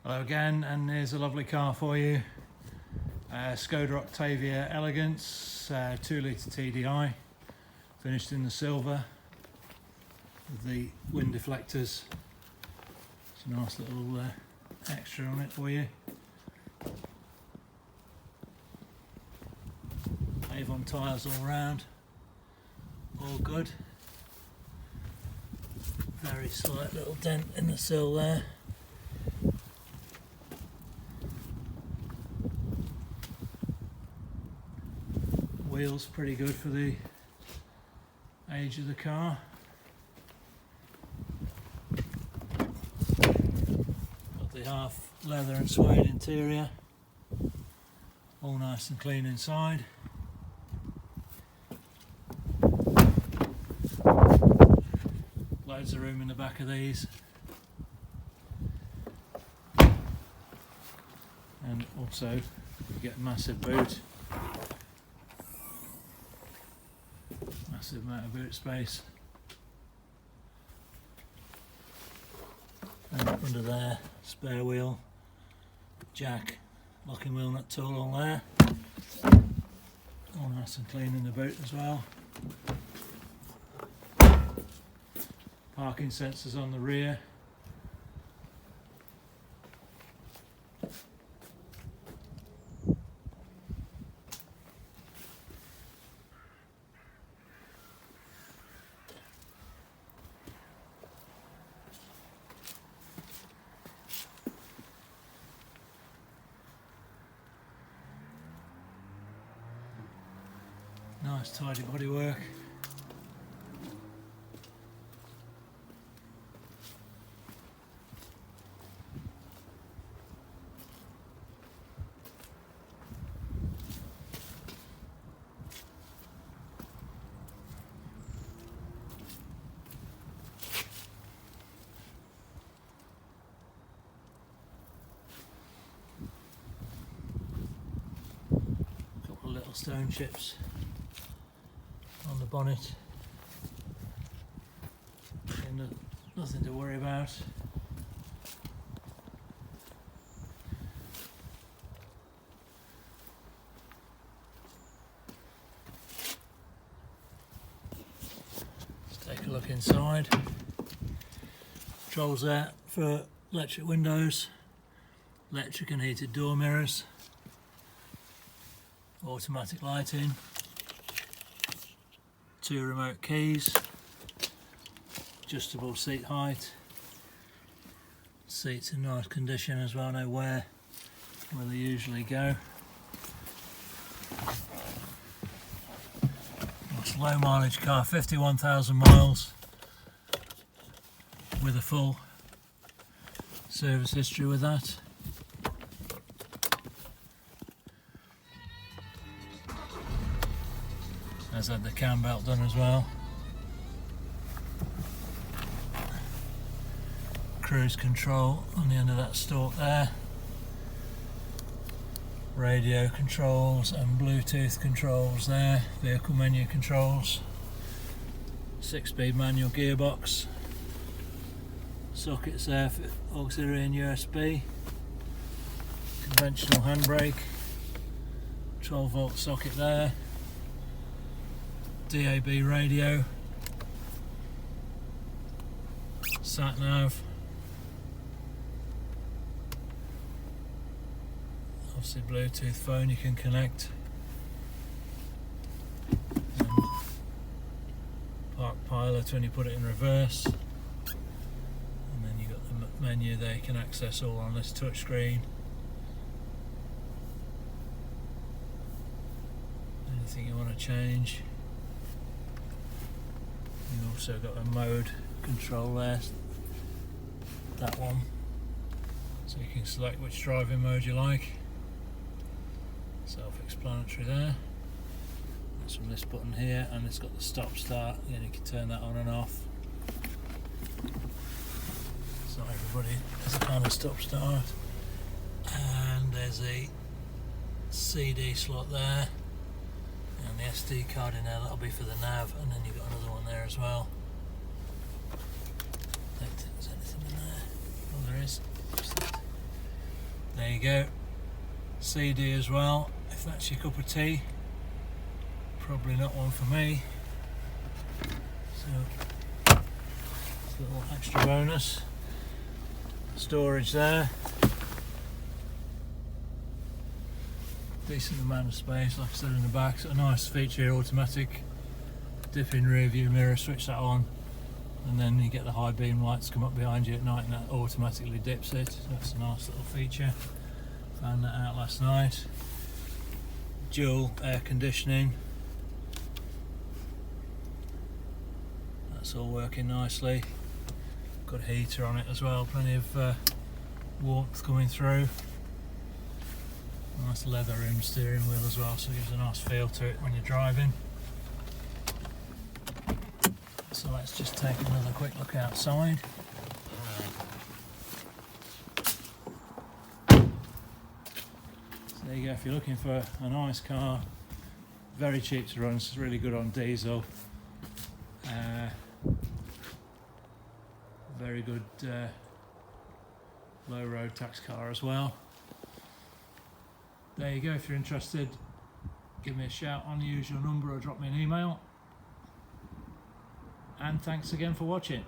Hello again, and here's a lovely car for you. SKODA Octavia Elegance, 2 litre TDI, finished in the silver with the wind deflectors. It's a nice little extra on it for you. Avon tyres all round, all good. Very slight little dent in the sill there. Wheels pretty good for the age of the car. Got the half leather and suede interior, all nice and clean inside. Loads of room in the back of these, and also you get a massive boot. Massive amount of boot space. And under there, spare wheel, jack, locking wheel nut tool all there. All nice and clean in the boot as well. Parking sensors on the rear. Nice tidy bodywork. Couple of little stone chips on the bonnet, and nothing to worry about. Let's take a look inside. Controls there for electric windows, electric and heated door mirrors, automatic lighting, 2 remote keys, adjustable seat height, seats in nice condition as well, no wear where they usually go. It's a low mileage car, 51,000 miles with a full service history with that. Has had the cam belt done as well. Cruise control on the end of that stalk there. Radio controls and Bluetooth controls there. Vehicle menu controls. 6-speed manual gearbox. Sockets there for auxiliary and USB. Conventional handbrake. 12-volt socket there. DAB radio, sat nav, obviously Bluetooth phone you can connect, and park pilot when you put it in reverse, and then you've got the menu there you can access all on this touch screen. Anything you want to change. You've also got a mode control there, that one, so you can select which driving mode you like. Self-explanatory there. That's from this button here, and it's got the stop start, and you can turn that on and off. So everybody has a kind of stop start, and there's a CD slot there. And the SD card in there, that'll be for the nav, and then you've got another one there as well. I don't think there's anything in there. Oh, there is. you go, CD as well, if that's your cup of tea. Probably not one for me, so it's a little extra bonus. Storage there, decent amount of space, like I said, in the back. It's a nice feature, automatic dip-in rear view mirror, switch that on, and then you get the high beam lights come up behind you at night and that automatically dips it. So that's a nice little feature, found that out last night. Dual air conditioning, that's all working nicely. Got a heater on it as well, plenty of warmth coming through. Nice leather rim steering wheel as well, so it gives a nice feel to it when you're driving. So let's just take another quick look outside. So there you go, if you're looking for a nice car, very cheap to run, it's really good on diesel. Very good low road tax car as well. There you go, if you're interested, give me a shout on the usual number or drop me an email. And thanks again for watching.